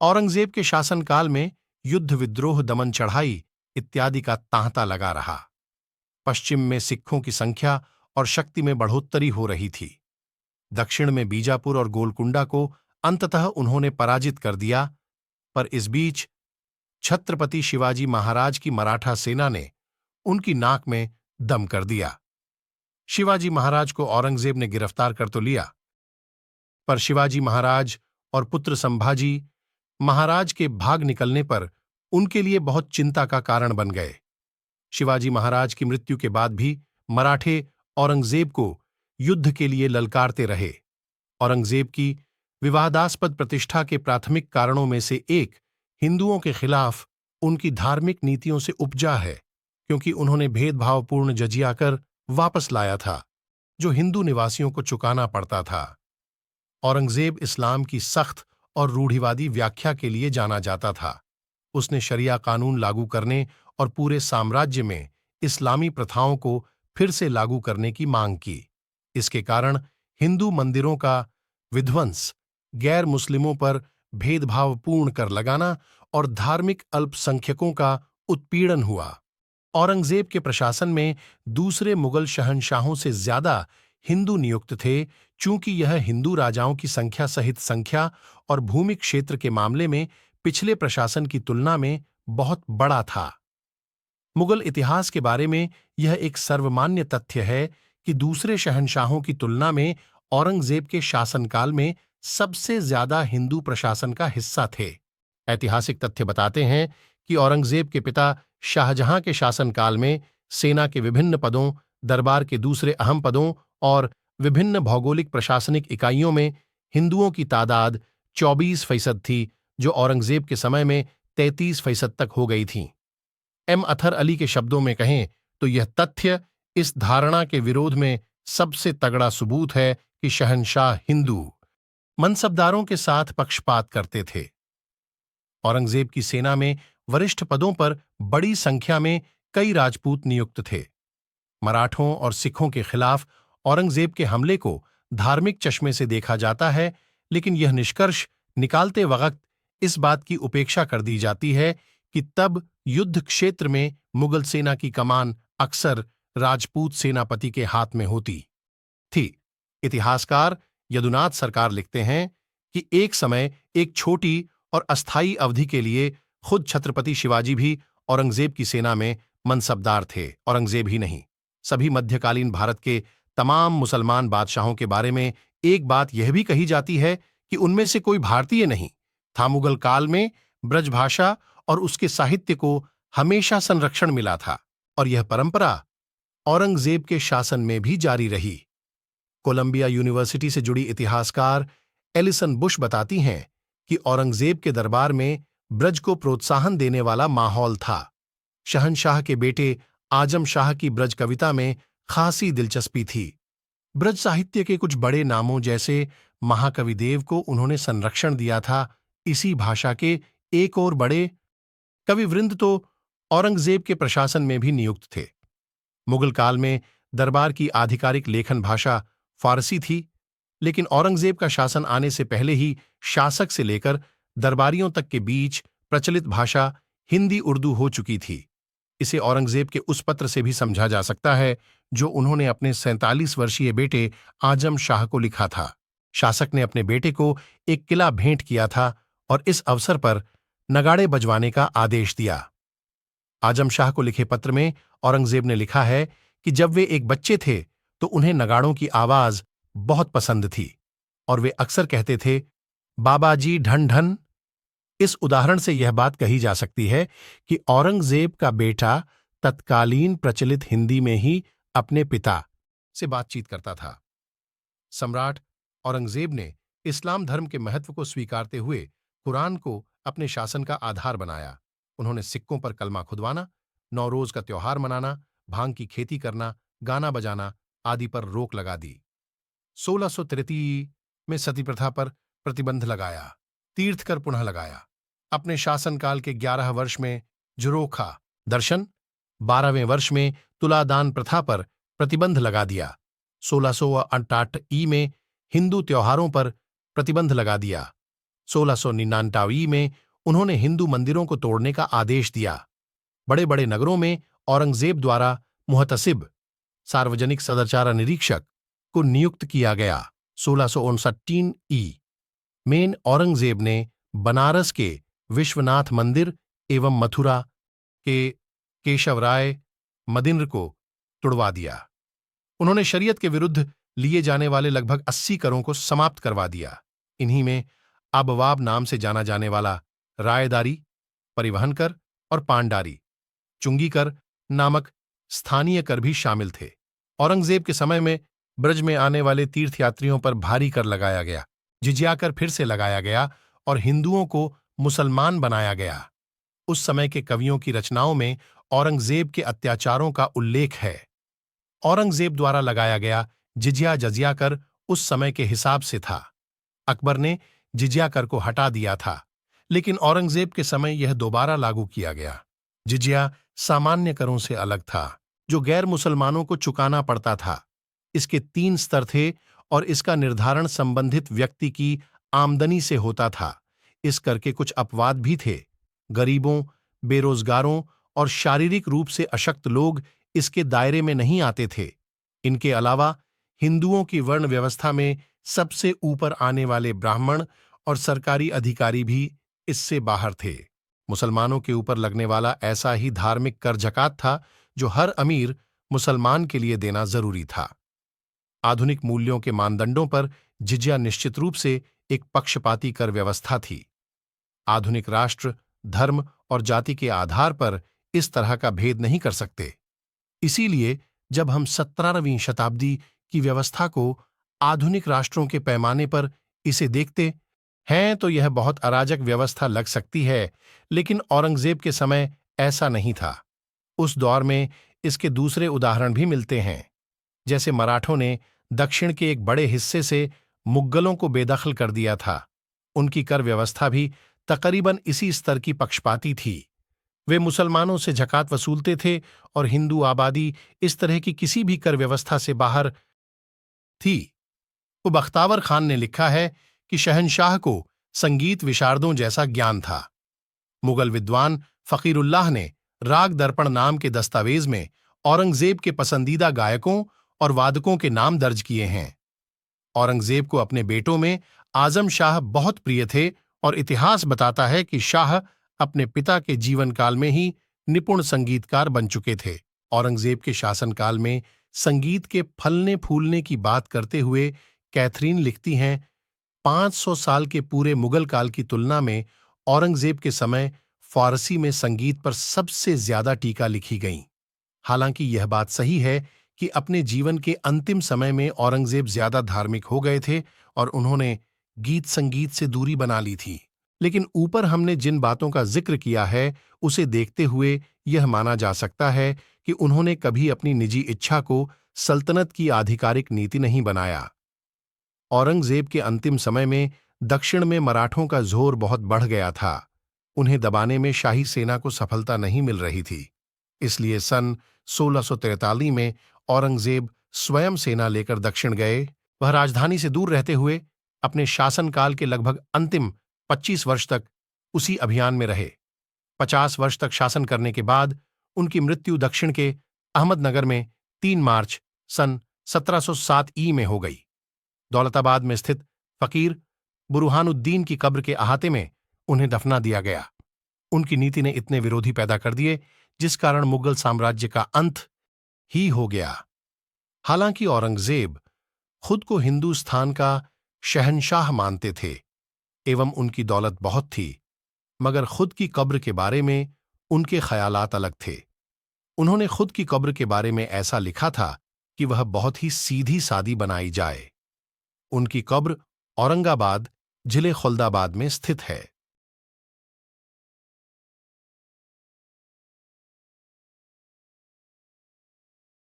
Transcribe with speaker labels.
Speaker 1: औरंगजेब के शासनकाल में युद्ध, विद्रोह, दमन, चढ़ाई इत्यादि का तांता लगा रहा। पश्चिम में सिखों की संख्या और शक्ति में बढ़ोत्तरी हो रही थी। दक्षिण में बीजापुर और गोलकुंडा को अंततः उन्होंने पराजित कर दिया, पर इस बीच छत्रपति शिवाजी महाराज की मराठा सेना ने उनकी नाक में दम कर दिया। शिवाजी महाराज को औरंगजेब ने गिरफ्तार कर तो लिया, पर शिवाजी महाराज और पुत्र संभाजी महाराज के भाग निकलने पर उनके लिए बहुत चिंता का कारण बन गए। शिवाजी महाराज की मृत्यु के बाद भी मराठे औरंगजेब को युद्ध के लिए ललकारते रहे। औरंगजेब की विवादास्पद प्रतिष्ठा के प्राथमिक कारणों में से एक हिंदुओं के खिलाफ उनकी धार्मिक नीतियों से उपजा है, क्योंकि उन्होंने भेदभावपूर्ण जजिया कर वापस लाया था, जो हिंदू निवासियों को चुकाना पड़ता था। औरंगजेब इस्लाम की सख्त और रूढ़िवादी व्याख्या के लिए जाना जाता था। उसने शरिया कानून लागू करने और पूरे साम्राज्य में इस्लामी प्रथाओं को फिर से लागू करने की मांग की। इसके कारण हिंदू मंदिरों का विध्वंस, गैर मुस्लिमों पर भेदभावपूर्ण कर लगाना और धार्मिक अल्पसंख्यकों का उत्पीड़न हुआ। औरंगजेब के प्रशासन में दूसरे मुगल शहंशाहों से ज्यादा हिंदू नियुक्त थे, चूंकि यह हिंदू राजाओं की संख्या सहित संख्या और भूमि क्षेत्र के मामले में पिछले प्रशासन की तुलना में बहुत बड़ा था। मुगल इतिहास के बारे में यह एक सर्वमान्य तथ्य है कि दूसरे शहंशाहों की तुलना में औरंगजेब के शासनकाल में सबसे ज्यादा हिंदू प्रशासन का हिस्सा थे। ऐतिहासिक तथ्य बताते हैं कि औरंगजेब के पिता शाहजहां के शासनकाल में सेना के विभिन्न पदों, दरबार के दूसरे अहम पदों और विभिन्न भौगोलिक प्रशासनिक इकाइयों में हिंदुओं की तादाद 24% थी, जो औरंगजेब के समय में 33% तक हो गई थी। एम अथर अली के शब्दों में कहें तो यह तथ्य इस धारणा के विरोध में सबसे तगड़ा सबूत है कि शहंशाह हिंदू मनसबदारों के साथ पक्षपात करते थे। औरंगजेब की सेना में वरिष्ठ पदों पर बड़ी संख्या में कई राजपूत नियुक्त थे। मराठों और सिखों के खिलाफ औरंगजेब के हमले को धार्मिक चश्मे से देखा जाता है, लेकिन यह निष्कर्ष निकालते वक्त इस बात की उपेक्षा कर दी जाती है कि तब युद्ध क्षेत्र में मुगल सेना की कमान अक्सर राजपूत सेनापति के हाथ में होती थी। इतिहासकार यदुनाथ सरकार लिखते हैं कि एक समय एक छोटी और अस्थायी अवधि के लिए खुद छत्रपति शिवाजी भी औरंगजेब की सेना में मनसबदार थे। औरंगजेब ही नहीं, सभी मध्यकालीन भारत के तमाम मुसलमान बादशाहों के बारे में एक बात यह भी कही जाती है कि उनमें से कोई भारतीय नहीं था। मुगल काल में ब्रजभाषा और उसके साहित्य को हमेशा संरक्षण मिला था, और यह परंपरा औरंगजेब के शासन में भी जारी रही। कोलंबिया यूनिवर्सिटी से जुड़ी इतिहासकार एलिसन बुश बताती हैं कि औरंगजेब के दरबार में ब्रज को प्रोत्साहन देने वाला माहौल था। शहंशाह के बेटे आजम शाह की ब्रज कविता में खासी दिलचस्पी थी। ब्रज साहित्य के कुछ बड़े नामों जैसे महाकवि देव को उन्होंने संरक्षण दिया था। इसी भाषा के एक और बड़े कविवृंद तो औरंगजेब के प्रशासन में भी नियुक्त थे। मुगल काल में दरबार की आधिकारिक लेखन भाषा फारसी थी, लेकिन औरंगजेब का शासन आने से पहले ही शासक से लेकर दरबारियों तक के बीच प्रचलित भाषा हिंदी उर्दू हो चुकी थी। इसे औरंगजेब के उस पत्र से भी समझा जा सकता है जो उन्होंने अपने 47 वर्षीय बेटे आजम शाह को लिखा था। शासक ने अपने बेटे को एक किला भेंट किया था और इस अवसर पर नगाड़े बजवाने का आदेश दिया। आजम शाह को लिखे पत्र में औरंगजेब ने लिखा है कि जब वे एक बच्चे थे तो उन्हें नगाड़ों की आवाज बहुत पसंद थी और वे अक्सर कहते थे, बाबा जी ढन ढन। इस उदाहरण से यह बात कही जा सकती है कि औरंगजेब का बेटा तत्कालीन प्रचलित हिंदी में ही अपने पिता से बातचीत करता था। सम्राट औरंगजेब ने इस्लाम धर्म के महत्व को स्वीकारते हुए कुरान को अपने शासन का आधार बनाया। उन्होंने सिक्कों पर कलमा खुदवाना, नौरोज का त्योहार मनाना, भांग की खेती करना, गाना बजाना आदि पर रोक लगा दी। 1633 में सती प्रथा पर प्रतिबंध लगाया, तीर्थ कर पुनः लगाया। अपने शासनकाल के 11 वर्ष में जुरोखा दर्शन, 12वें वर्ष में तुलादान प्रथा पर प्रतिबंध लगा दिया। 1668 में हिंदू त्योहारों पर प्रतिबंध लगा दिया। 1699 में उन्होंने हिंदू मंदिरों को तोड़ने का आदेश दिया। बड़े बड़े नगरों में औरंगजेब द्वारा मुहतसिब, सार्वजनिक सदाचार निरीक्षक, को नियुक्त किया गया। 1659 में औरंगजेब ने बनारस के विश्वनाथ मंदिर एवं मथुरा के केशवराय मदिन्र को तुड़वा दिया। उन्होंने शरीयत के विरुद्ध लिए जाने वाले लगभग 80 करों को समाप्त करवा दिया। इन्हीं में अबवाब नाम से जाना जाने वाला रायदारी, परिवहन कर और पांडारी, चुंगी कर नामक स्थानीय कर भी शामिल थे। औरंगजेब के समय में ब्रज में आने वाले तीर्थयात्रियों पर भारी कर लगाया गया, जिजिया कर फिर से लगाया गया और हिंदुओं को मुसलमान बनाया गया। उस समय के कवियों की रचनाओं में औरंगजेब के अत्याचारों का उल्लेख है। औरंगजेब द्वारा लगाया गया जिजिया कर उस समय के हिसाब से था। अकबर ने जिजिया कर को हटा दिया था, लेकिन औरंगजेब के समय यह दोबारा लागू किया गया। जिजिया सामान्य करों से अलग था, जो गैर मुसलमानों को चुकाना पड़ता था। इसके 3 स्तर थे और इसका निर्धारण संबंधित व्यक्ति की आमदनी से होता था। इस कर के कुछ अपवाद भी थे। गरीबों, बेरोजगारों और शारीरिक रूप से अशक्त लोग इसके दायरे में नहीं आते थे। इनके अलावा हिंदुओं की वर्ण व्यवस्था में सबसे ऊपर आने वाले ब्राह्मण और सरकारी अधिकारी भी इससे बाहर थे। मुसलमानों के ऊपर लगने वाला ऐसा ही धार्मिक कर ज़कात था जो हर अमीर मुसलमान के लिए देना जरूरी था। आधुनिक मूल्यों के मानदंडों पर जिजिया निश्चित रूप से एक पक्षपाती कर व्यवस्था थी। आधुनिक राष्ट्र धर्म और जाति के आधार पर इस तरह का भेद नहीं कर सकते। इसीलिए जब हम 17वीं शताब्दी की व्यवस्था को आधुनिक राष्ट्रों के पैमाने पर इसे देखते हैं तो यह बहुत अराजक व्यवस्था लग सकती है, लेकिन औरंगजेब के समय ऐसा नहीं था। उस दौर में इसके दूसरे उदाहरण भी मिलते हैं, जैसे मराठों ने दक्षिण के एक बड़े हिस्से से मुगलों को बेदखल कर दिया था। उनकी कर व्यवस्था भी तकरीबन इसी स्तर की पक्षपाती थी। वे मुसलमानों से ज़कात वसूलते थे और हिंदू आबादी इस तरह की किसी भी कर व्यवस्था से बाहर थी। बख्तावर खान ने लिखा है कि शहंशाह को संगीत विशारदों जैसा ज्ञान था। मुगल विद्वान फकीरुल्लाह ने राग दर्पण नाम के दस्तावेज में औरंगजेब के पसंदीदा गायकों और वादकों के नाम दर्ज किए हैं। औरंगजेब को अपने बेटों में आजम शाह बहुत प्रिय थे और इतिहास बताता है कि शाह अपने पिता के जीवन काल में ही निपुण संगीतकार बन चुके थे। औरंगजेब के शासनकाल में संगीत के फलने फूलने की बात करते हुए कैथरीन लिखती हैं, 500 साल के पूरे मुगल काल की तुलना में औरंगजेब के समय फारसी में संगीत पर सबसे ज्यादा टीका लिखी गईं। हालांकि यह बात सही है कि अपने जीवन के अंतिम समय में औरंगजेब ज्यादा धार्मिक हो गए थे और उन्होंने गीत संगीत से दूरी बना ली थी, लेकिन ऊपर हमने जिन बातों का जिक्र किया है उसे देखते हुए यह माना जा सकता है कि उन्होंने कभी अपनी निजी इच्छा को सल्तनत की आधिकारिक नीति नहीं बनाया। औरंगजेब के अंतिम समय में दक्षिण में मराठों का जोर बहुत बढ़ गया था। उन्हें दबाने में शाही सेना को सफलता नहीं मिल रही थी। इसलिए सन 1643 में औरंगजेब स्वयं सेना लेकर दक्षिण गए। वह राजधानी से दूर रहते हुए अपने शासनकाल के लगभग अंतिम 25 वर्ष तक उसी अभियान में रहे। 50 वर्ष तक शासन करने के बाद उनकी मृत्यु दक्षिण के अहमदनगर में 3 मार्च सन 1707 में हो गई। दौलताबाद में स्थित फकीर बुरहानुद्दीन की कब्र के अहाते में उन्हें दफना दिया गया। उनकी नीति ने इतने विरोधी पैदा कर दिए जिस कारण मुगल साम्राज्य का अंत ही हो गया। हालांकि औरंगजेब खुद को हिंदुस्तान का शहंशाह मानते थे एवं उनकी दौलत बहुत थी, मगर खुद की कब्र के बारे में उनके ख्यालात अलग थे। उन्होंने खुद की कब्र के बारे में ऐसा लिखा था कि वह बहुत ही सीधी सादी बनाई जाए। उनकी कब्र औरंगाबाद जिले खुलदाबाद में स्थित है।